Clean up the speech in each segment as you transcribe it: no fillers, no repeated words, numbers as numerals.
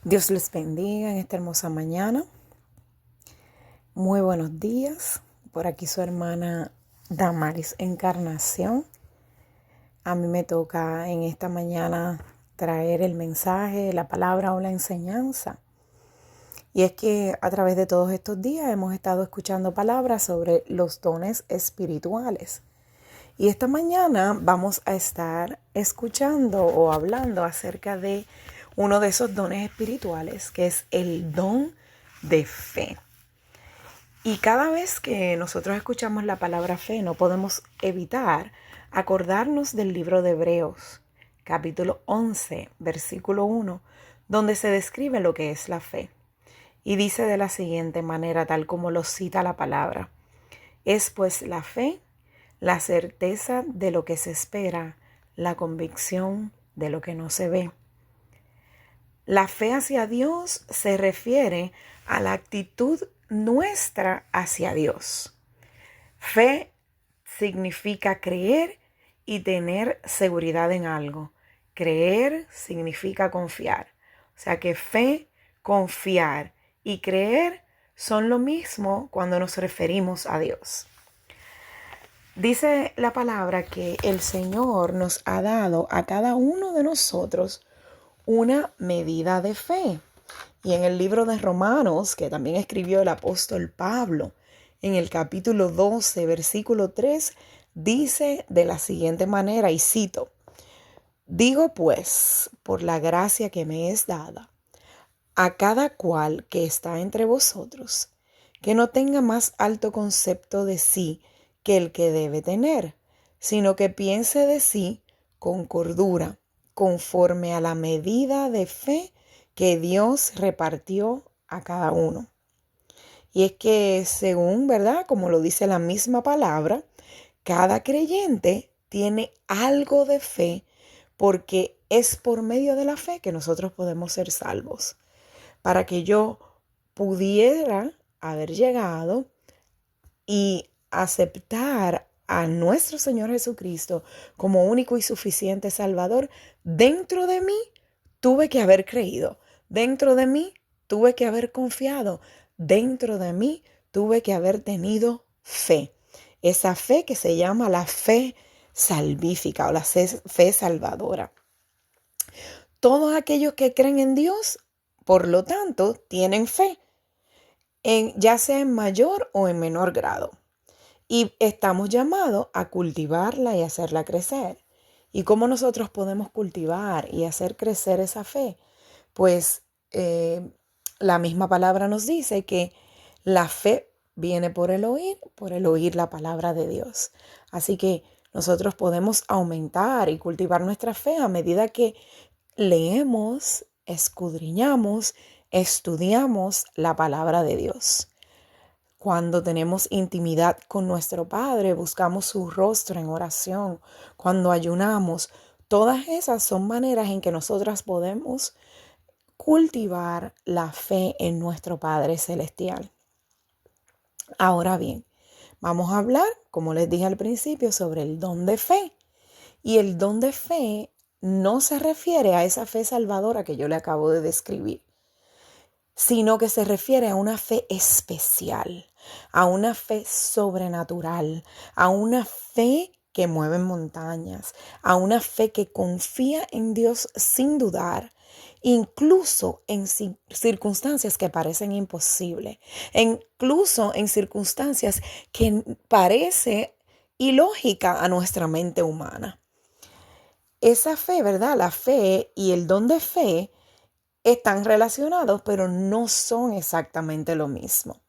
Dios les bendiga en esta hermosa mañana. Muy buenos días. Por aquí su hermana Damaris Encarnación. A mí me toca en esta mañana traer el mensaje, la palabra o la enseñanza. Y es que a través de todos estos días hemos estado escuchando palabras sobre los dones espirituales. Y esta mañana vamos a estar escuchando o hablando acerca de uno de esos dones espirituales, que es el don de fe. Y cada vez que nosotros escuchamos la palabra fe, no podemos evitar acordarnos del libro de Hebreos, capítulo 11, versículo 1, donde se describe lo que es la fe. Y dice de la siguiente manera, tal como lo cita la palabra: es pues la fe, la certeza de lo que se espera, la convicción de lo que no se ve. La fe hacia Dios se refiere a la actitud nuestra hacia Dios. Fe significa creer y tener seguridad en algo. Creer significa confiar. O sea que fe, confiar y creer son lo mismo cuando nos referimos a Dios. Dice la palabra que el Señor nos ha dado a cada uno de nosotros una medida de fe. Y en el libro de Romanos, que también escribió el apóstol Pablo, en el capítulo 12, versículo 3, dice de la siguiente manera, y cito: digo pues, por la gracia que me es dada, a cada cual que está entre vosotros, que no tenga más alto concepto de sí que el que debe tener, sino que piense de sí con cordura, conforme a la medida de fe que Dios repartió a cada uno. Y es que según, ¿verdad? Como lo dice la misma palabra, cada creyente tiene algo de fe, porque es por medio de la fe que nosotros podemos ser salvos. Para que yo pudiera haber llegado y aceptar a nuestro Señor Jesucristo como único y suficiente Salvador, dentro de mí tuve que haber creído, dentro de mí tuve que haber confiado, dentro de mí tuve que haber tenido fe. Esa fe que se llama la fe salvífica o la fe salvadora. Todos aquellos que creen en Dios, por lo tanto, tienen fe, ya sea en mayor o en menor grado. Y estamos llamados a cultivarla y hacerla crecer. ¿Y cómo nosotros podemos cultivar y hacer crecer esa fe? Pues la misma palabra nos dice que la fe viene por el oír la palabra de Dios. Así que nosotros podemos aumentar y cultivar nuestra fe a medida que leemos, escudriñamos, estudiamos la palabra de Dios. Cuando tenemos intimidad con nuestro Padre, buscamos su rostro en oración. Cuando ayunamos, todas esas son maneras en que nosotras podemos cultivar la fe en nuestro Padre Celestial. Ahora bien, vamos a hablar, como les dije al principio, sobre el don de fe. Y el don de fe no se refiere a esa fe salvadora que yo le acabo de describir, sino que se refiere a una fe especial, a una fe sobrenatural, a una fe que mueve montañas, a una fe que confía en Dios sin dudar, incluso en circunstancias que parecen imposibles, incluso en circunstancias que parece ilógica a nuestra mente humana. Esa fe, ¿verdad? La fe y el don de fe están relacionados, pero no son exactamente lo mismo.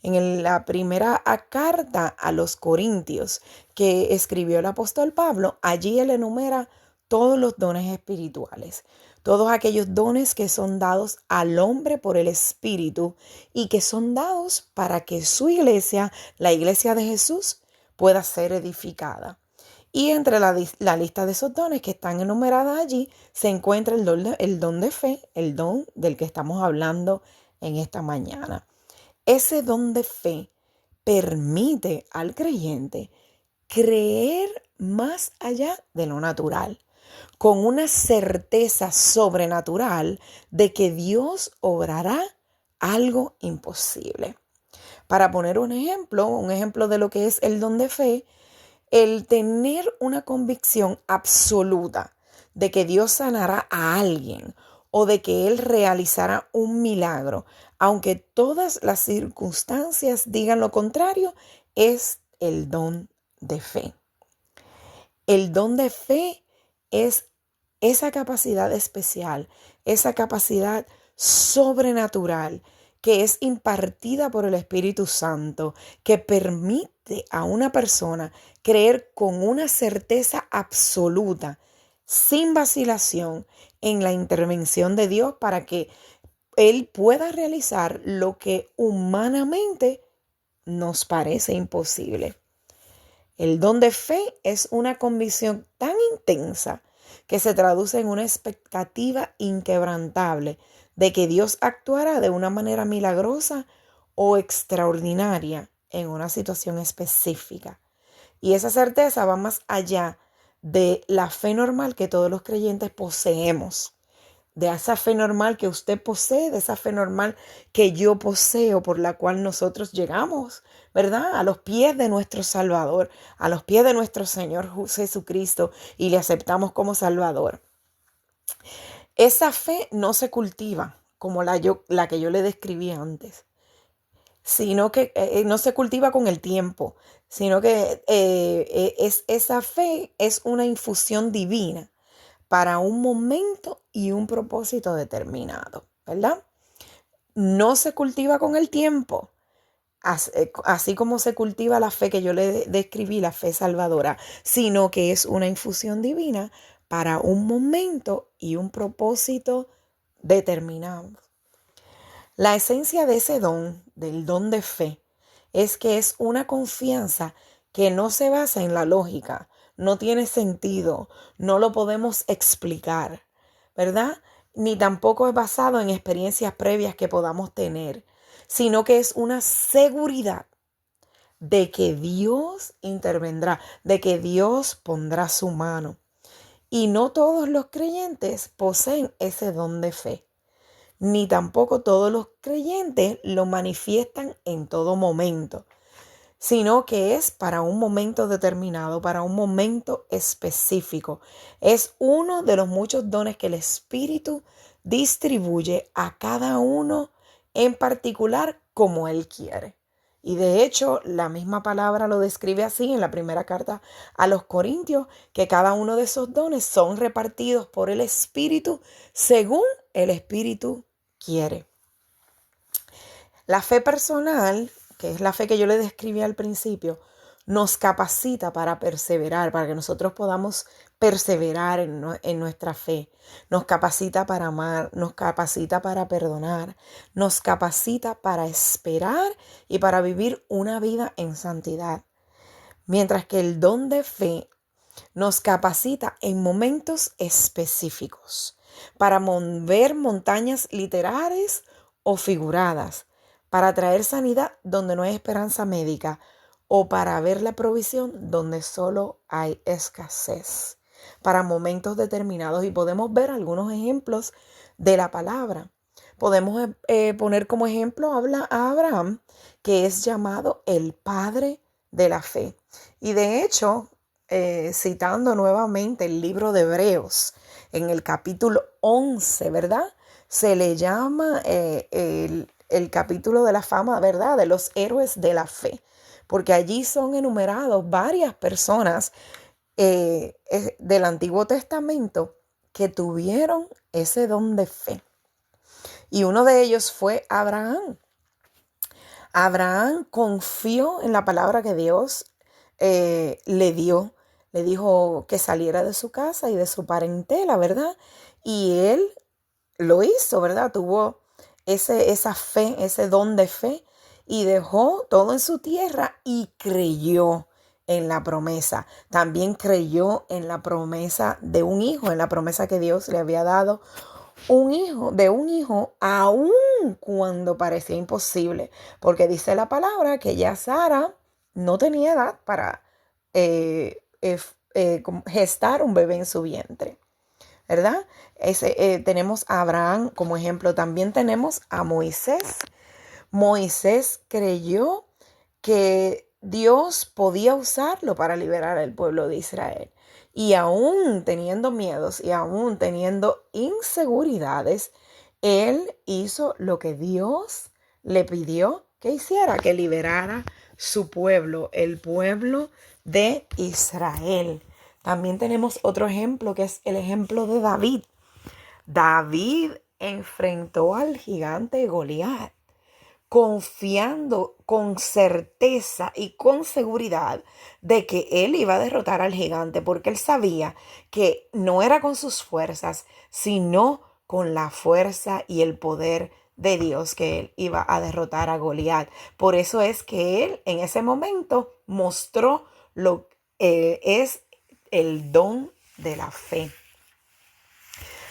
En la primera carta a los Corintios que escribió el apóstol Pablo, allí él enumera todos los dones espirituales, todos aquellos dones que son dados al hombre por el Espíritu y que son dados para que su iglesia, la iglesia de Jesús, pueda ser edificada. Y entre la lista de esos dones que están enumeradas allí se encuentra el don de fe, el don del que estamos hablando en esta mañana. Ese don de fe permite al creyente creer más allá de lo natural. con una certeza sobrenatural de que Dios obrará algo imposible. Para poner un ejemplo de lo que es el don de fe, el tener una convicción absoluta de que Dios sanará a alguien o de que Él realizará un milagro, aunque todas las circunstancias digan lo contrario, es el don de fe. El don de fe es esa capacidad especial, esa capacidad sobrenatural que es impartida por el Espíritu Santo, que permite a una persona creer con una certeza absoluta, sin vacilación, en la intervención de Dios para que Él pueda realizar lo que humanamente nos parece imposible. El don de fe es una convicción tan intensa que se traduce en una expectativa inquebrantable de que Dios actuará de una manera milagrosa o extraordinaria en una situación específica. Y esa certeza va más allá de la fe normal que todos los creyentes poseemos, de esa fe normal que usted posee, de esa fe normal que yo poseo, por la cual nosotros llegamos, ¿verdad? A los pies de nuestro Salvador, a los pies de nuestro Señor Jesucristo y le aceptamos como Salvador. Esa fe no se cultiva como la que yo le describí antes, sino que no se cultiva con el tiempo, sino que esa fe es una infusión divina para un momento y un propósito determinado, ¿verdad? No se cultiva con el tiempo, así como se cultiva la fe que yo le describí, la fe salvadora, sino que es una infusión divina para un momento y un propósito determinado. La esencia de ese don, del don de fe, es que es una confianza que no se basa en la lógica, no tiene sentido, no lo podemos explicar, ¿verdad? Ni tampoco es basado en experiencias previas que podamos tener, sino que es una seguridad de que Dios intervendrá, de que Dios pondrá su mano. Y no todos los creyentes poseen ese don de fe, ni tampoco todos los creyentes lo manifiestan en todo momento, sino que es para un momento determinado, para un momento específico. Es uno de los muchos dones que el Espíritu distribuye a cada uno en particular como Él quiere. Y de hecho, la misma palabra lo describe así en la primera carta a los Corintios, que cada uno de esos dones son repartidos por el Espíritu según el Espíritu quiere. La fe personal, que es la fe que yo le describí al principio, nos capacita para perseverar, para que nosotros podamos perseverar en nuestra fe. Nos capacita para amar, nos capacita para perdonar, nos capacita para esperar y para vivir una vida en santidad. Mientras que el don de fe nos capacita en momentos específicos para mover montañas literales o figuradas, para traer sanidad donde no hay esperanza médica o para ver la provisión donde solo hay escasez, para momentos determinados. Y podemos ver algunos ejemplos de la palabra. Podemos poner como ejemplo a Abraham, que es llamado el padre de la fe. Y de hecho, citando nuevamente el libro de Hebreos, en el capítulo 11, ¿verdad? Se le llama el capítulo de la fama, ¿verdad? De los héroes de la fe, porque allí son enumerados varias personas del Antiguo Testamento que tuvieron ese don de fe. Y uno de ellos fue Abraham. Abraham confió en la palabra que Dios le dio. Le dijo que saliera de su casa y de su parentela, ¿verdad? Y él lo hizo, ¿verdad? Tuvo esa fe, ese don de fe, y dejó todo en su tierra y creyó en la promesa. También creyó en la promesa de un hijo, en la promesa que Dios le había dado un hijo, aun cuando parecía imposible, porque dice la palabra que ya Sara no tenía edad para gestar un bebé en su vientre, ¿verdad? Tenemos a Abraham como ejemplo. También tenemos a Moisés. Moisés creyó que Dios podía usarlo para liberar al pueblo de Israel. Y aún teniendo miedos y aún teniendo inseguridades, él hizo lo que Dios le pidió que hiciera, que liberara su pueblo, el pueblo de Israel. También tenemos otro ejemplo que es el ejemplo de David. David enfrentó al gigante Goliat confiando con certeza y con seguridad de que él iba a derrotar al gigante, porque él sabía que no era con sus fuerzas, sino con la fuerza y el poder de Dios que él iba a derrotar a Goliat. Por eso es que él en ese momento mostró lo que es el don de la fe.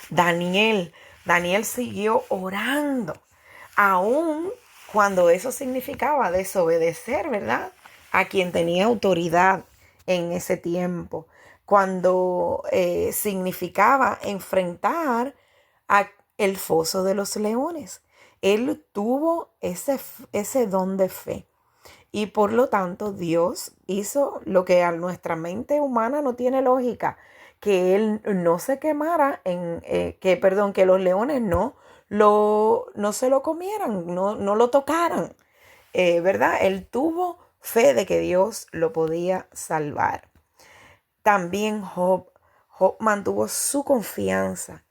Daniel siguió orando, aún cuando eso significaba desobedecer, ¿verdad?, a quien tenía autoridad en ese tiempo. Cuando significaba enfrentar a el foso de los leones. Él tuvo ese don de fe. Y por lo tanto, Dios hizo lo que a nuestra mente humana no tiene lógica, que él no se quemara, que los leones no se lo comieran, no lo tocaran, ¿verdad? Él tuvo fe de que Dios lo podía salvar. También Job mantuvo su confianza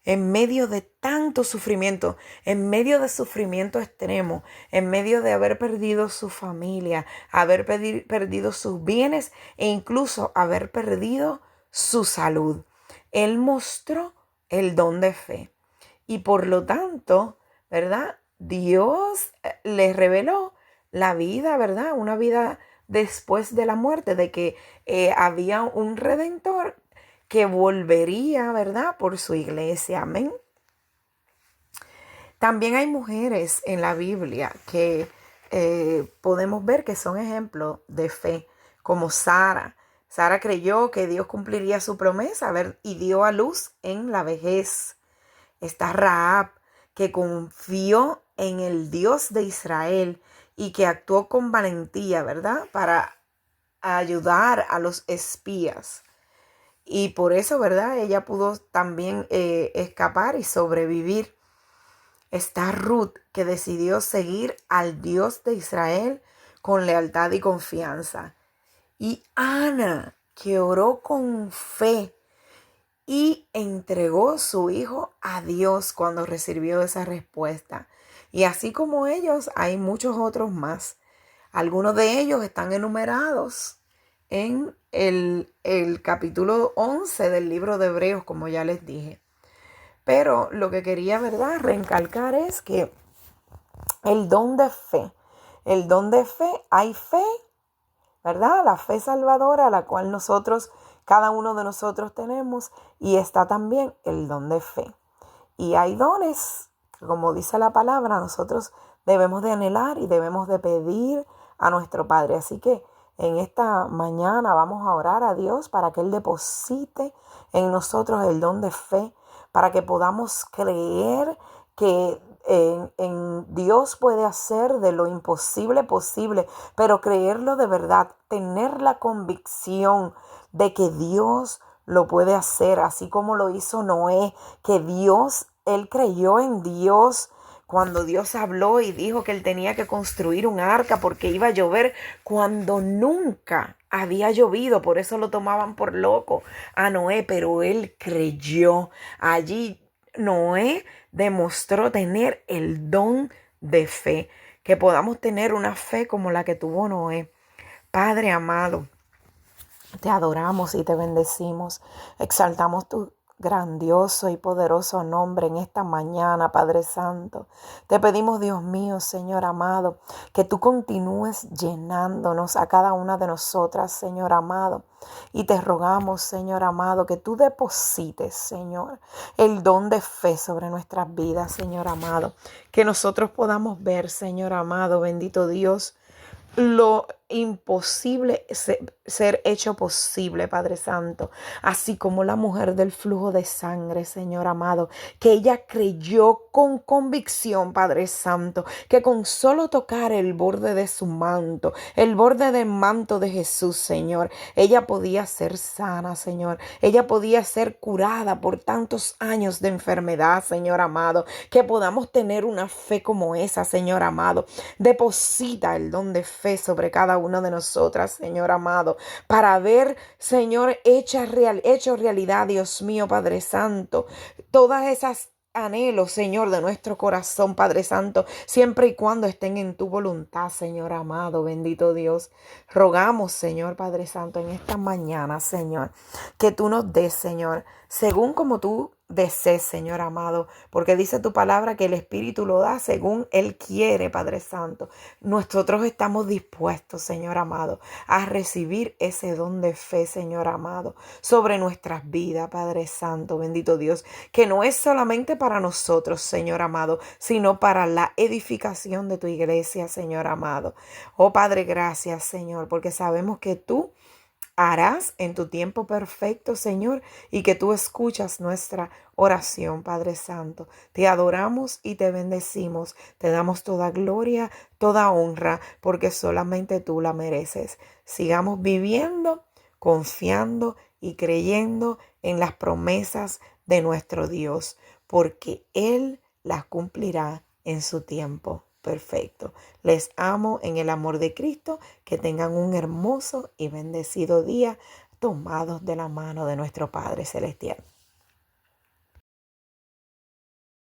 en medio de tanto sufrimiento, en medio de sufrimiento extremo, en medio de haber perdido su familia, haber perdido sus bienes e incluso haber perdido su salud. Él mostró el don de fe y por lo tanto, ¿verdad?, Dios le reveló la vida, ¿verdad?, una vida después de la muerte, de que había un redentor que volvería, ¿verdad?, por su iglesia. Amén. También hay mujeres en la Biblia que podemos ver que son ejemplos de fe, como Sara. Sara creyó que Dios cumpliría su promesa, y dio a luz en la vejez. Está Rahab, que confió en el Dios de Israel y que actuó con valentía, ¿verdad?, para ayudar a los espías. Y por eso, ¿verdad?, ella pudo también escapar y sobrevivir. Está Ruth, que decidió seguir al Dios de Israel con lealtad y confianza. Y Ana, que oró con fe y entregó su hijo a Dios cuando recibió esa respuesta. Y así como ellos, hay muchos otros más. Algunos de ellos están enumerados en el capítulo 11 del libro de Hebreos, como ya les dije. Pero lo que quería, ¿verdad?, recalcar es que el don de fe, hay fe, ¿verdad?, la fe salvadora, la cual cada uno de nosotros tenemos, y está también el don de fe. Y hay dones, como dice la palabra, nosotros debemos de anhelar y debemos de pedir a nuestro Padre. Así que en esta mañana vamos a orar a Dios para que Él deposite en nosotros el don de fe, para que podamos creer que en Dios puede hacer de lo imposible posible, pero creerlo de verdad, tener la convicción de que Dios lo puede hacer, así como lo hizo Noé, que él creyó en Dios cuando Dios habló y dijo que él tenía que construir un arca porque iba a llover cuando nunca había llovido. Por eso lo tomaban por loco a Noé, pero él creyó. Allí Noé demostró tener el don de fe, que podamos tener una fe como la que tuvo Noé. Padre amado, te adoramos y te bendecimos, exaltamos tu grandioso y poderoso nombre en esta mañana, Padre Santo. Te pedimos, Dios mío, Señor amado, que tú continúes llenándonos a cada una de nosotras, Señor amado. Y te rogamos, Señor amado, que tú deposites, Señor, el don de fe sobre nuestras vidas, Señor amado. Que nosotros podamos ver, Señor amado, bendito Dios, lo imposible ser hecho posible, Padre Santo. Así como la mujer del flujo de sangre, Señor amado, que ella creyó con convicción, Padre Santo, que con solo tocar el borde de su manto, el borde del manto de Jesús, Señor, ella podía ser sana, Señor. Ella podía ser curada por tantos años de enfermedad, Señor amado. Que podamos tener una fe como esa, Señor amado. Deposita el don de fe sobre cada una de nosotras, Señor amado, para ver, Señor, hecho realidad, Dios mío, Padre Santo, todas esas anhelos, Señor, de nuestro corazón, Padre Santo, siempre y cuando estén en tu voluntad, Señor amado, bendito Dios. Rogamos, Señor, Padre Santo, en esta mañana, Señor, que tú nos des, Señor, según como tú desees, Señor amado, porque dice tu palabra que el Espíritu lo da según Él quiere, Padre Santo. Nosotros estamos dispuestos, Señor amado, a recibir ese don de fe, Señor amado, sobre nuestras vidas, Padre Santo, bendito Dios, que no es solamente para nosotros, Señor amado, sino para la edificación de tu iglesia, Señor amado. Oh Padre, gracias, Señor, porque sabemos que tú harás en tu tiempo perfecto, Señor, y que tú escuchas nuestra oración, Padre Santo. Te adoramos y te bendecimos. Te damos toda gloria, toda honra, porque solamente tú la mereces. Sigamos viviendo, confiando y creyendo en las promesas de nuestro Dios, porque Él las cumplirá en su tiempo perfecto. Les amo en el amor de Cristo. Que tengan un hermoso y bendecido día tomados de la mano de nuestro Padre Celestial.